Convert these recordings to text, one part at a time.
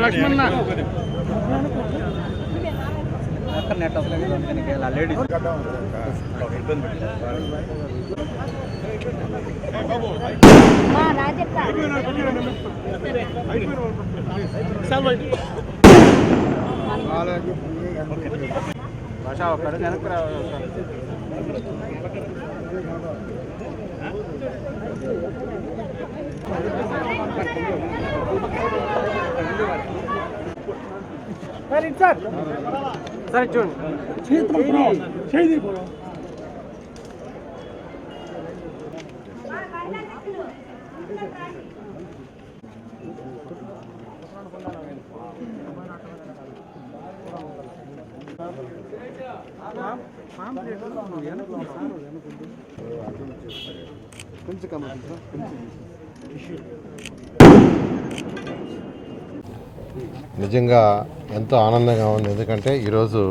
లక్ష్మణ net ladies భాషా ఒక్కరు వెనక్కి రావాలి. సార్ సార్ చూడండి నిజంగా ఎంతో ఆనందంగా ఉంది. ఎందుకంటే ఈరోజు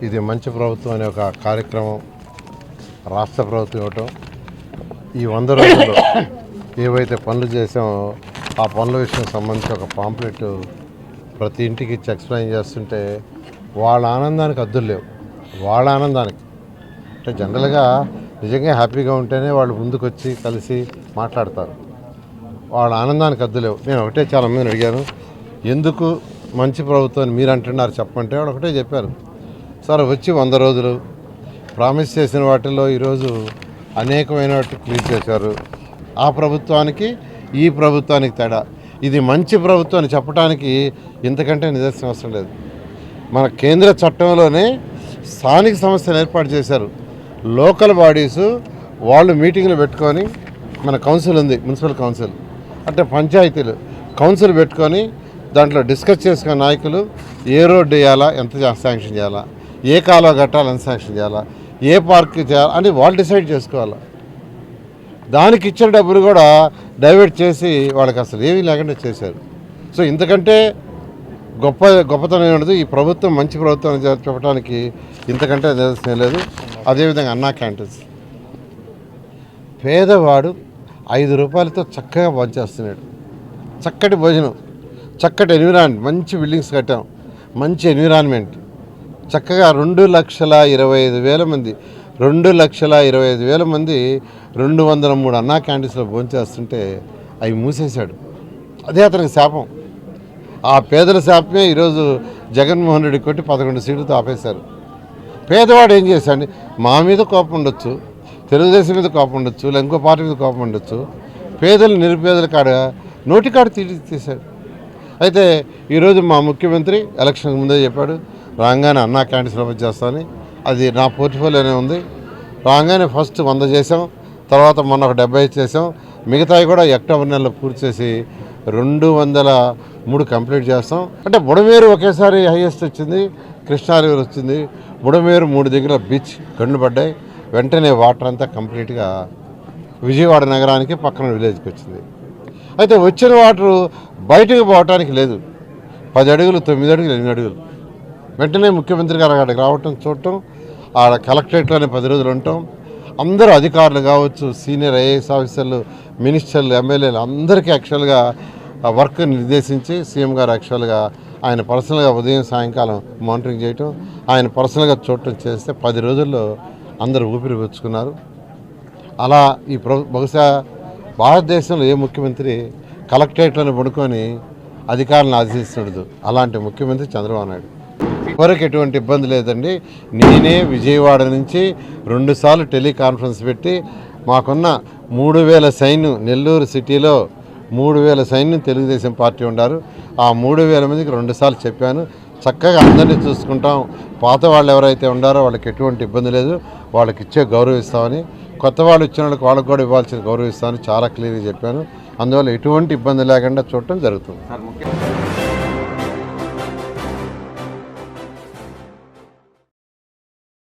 ఇది మంచి ప్రభుత్వం అనే ఒక కార్యక్రమం రాష్ట్ర ప్రభుత్వం ఇవ్వటం, ఈ 100 రోజుల్లో ఏవైతే పనులు చేసామో ఆ పనుల విషయం సంబంధించి ఒక పాంప్లెట్ ప్రతి ఇంటికి ఇచ్చి ఎక్స్ప్లెయిన్ చేస్తుంటే వాళ్ళ ఆనందానికి అద్దులు లేవు. వాళ్ళ ఆనందానికి అంటే జనరల్గా నిజంగా హ్యాపీగా ఉంటేనే వాళ్ళు ముందుకు వచ్చి కలిసి మాట్లాడతారు. వాళ్ళ ఆనందానికి అద్దులేవు. నేను ఒకటే చాలా మందిని అడిగాను, ఎందుకు మంచి ప్రభుత్వం మీరు అంటున్నారు చెప్పంటే వాళ్ళు ఒకటే చెప్పారు, సార్ వచ్చి 100 రోజులు ప్రామిస్ చేసిన వాటిల్లో ఈరోజు అనేకమైన వాటిని క్లియర్ చేశారు. ఆ ప్రభుత్వానికి ఈ ప్రభుత్వానికి తేడా, ఇది మంచి ప్రభుత్వం అని చెప్పడానికి ఇంతకంటే నిదర్శనం అవసరం లేదు. మన కేంద్ర చట్టంలోనే స్థానిక సంస్థలు ఏర్పాటు చేశారు. లోకల్ బాడీసు వాళ్ళు మీటింగ్లు పెట్టుకొని, మన కౌన్సిల్ ఉంది మున్సిపల్ కౌన్సిల్ అంటే పంచాయతీలు కౌన్సిల్ పెట్టుకొని దాంట్లో డిస్కస్ చేసుకున్న నాయకులు ఏ రోడ్డు వేయాలా, ఎంత శాంక్షన్ చేయాలా, ఏ కాలువ కట్టాలి, ఎంత శాంక్షన్ చేయాలా, ఏ పార్క్ చేయాలి అని వాళ్ళు డిసైడ్ చేసుకోవాలి. దానికి ఇచ్చిన డబ్బులు కూడా డైవర్ట్ చేసి వాళ్ళకి అసలు ఏమీ లేకుండా చేశారు. సో ఇంతకంటే గొప్పతనం ఉండదు. ఈ ప్రభుత్వం మంచి ప్రభుత్వం అని చెప్పడానికి ఇంతకంటే నిదర్శనం లేదు. అదేవిధంగా అన్నా క్యాంటీన్స్, పేదవాడు 5 రూపాయలతో చక్కగా భోంచేస్తున్నాడు. చక్కటి భోజనం, చక్కటి ఎన్విరాన్మెంట్, మంచి బిల్డింగ్స్ కట్టాం, మంచి ఎన్విరాన్మెంట్, చక్కగా 2,25,000 మంది 2,25,000 మంది 203 అన్నా క్యాంటీన్స్లో భోంచేస్తుంటే అవి మూసేశాడు. అదే అతనికి శాపం. ఆ పేదల శాపమే ఈరోజు జగన్మోహన్ రెడ్డి కొట్టి 11 సీట్లతో ఆపేశారు. పేదవాడు ఏం చేశాడు? మా మీద కోపం ఉండొచ్చు, తెలుగుదేశం మీద కోపం ఉండొచ్చు, లేదా ఇంకో పార్టీ మీద కోపం ఉండొచ్చు, పేదలు నిరుపేదల కాడ నోటికాడ తీశాడు. అయితే ఈరోజు మా ముఖ్యమంత్రి ఎలక్షన్కి ముందే చెప్పాడు, రాగానే అన్నా క్యాంటీన్స్ ఓపెన్ చేస్తామని. అది నా పోర్ట్ఫోలియోనే ఉంది. రాగానే ఫస్ట్ 100 చేసాం, తర్వాత మొన్న ఒక 70 చేసాం, మిగతాయి కూడా అక్టోబర్ నెలలో పూర్తి చేసి 203 కంప్లీట్ చేస్తాం. అంటే బుడమేరు ఒకేసారి హైయెస్ట్ వచ్చింది, కృష్ణా రివర్ వచ్చింది. బుడమేరు 3 దగ్గర బీచ్ గండ్లు పడ్డాయి, వెంటనే వాటర్ అంతా కంప్లీట్గా విజయవాడ నగరానికి పక్కన విలేజ్కి వచ్చింది. అయితే వచ్చిన వాటరు బయటకు పోవటానికి లేదు. 10 అడుగులు 9 అడుగులు 8 అడుగులు. వెంటనే ముఖ్యమంత్రి గారు అక్కడికి రావటం, చూడటం, ఆడ కలెక్టరేట్లోనే 10 రోజులు ఉండటం, అందరూ అధికారులు కావచ్చు, సీనియర్ ఐఏఎస్ ఆఫీసర్లు, మినిస్టర్లు, ఎమ్మెల్యేలు అందరికీ యాక్చువల్గా వర్క్ నిర్దేశించి సీఎం గారు యాక్చువల్గా ఆయన పర్సనల్గా ఉదయం సాయంకాలం మానిటరింగ్ చేయటం, ఆయన పర్సనల్గా చూడటం చేస్తే 10 రోజుల్లో అందరూ ఊపిరి పీల్చుకున్నారు. అలా ఈ బహుశా భారతదేశంలో ఏ ముఖ్యమంత్రి కలెక్టరేట్లను పడుకొని అధికారులను ఆదేశిస్తుండదు. అలాంటి ముఖ్యమంత్రి చంద్రబాబు నాయుడు. ఎవరికి ఎటువంటి ఇబ్బంది లేదండి. నేనే విజయవాడ నుంచి 2 సార్లు టెలికాన్ఫరెన్స్ పెట్టి మాకున్న 3,000 సైన్యం, నెల్లూరు సిటీలో 3,000 సైన్యం తెలుగుదేశం పార్టీ ఉన్నారు. ఆ 3,000 మందికి 2 సార్లు చెప్పాను, చక్కగా అందరినీ చూసుకుంటాం, పాత వాళ్ళు ఎవరైతే ఉన్నారో వాళ్ళకి ఎటువంటి ఇబ్బంది లేదు, వాళ్ళకి ఇచ్చే గౌరవిస్తామని, కొత్త వాళ్ళు ఇచ్చిన వాళ్ళకి కూడా ఇవ్వాల్సిన గౌరవిస్తామని చాలా క్లియర్గా చెప్పాను. అందువల్ల ఎటువంటి ఇబ్బంది లేకుండా చూడటం జరుగుతుంది.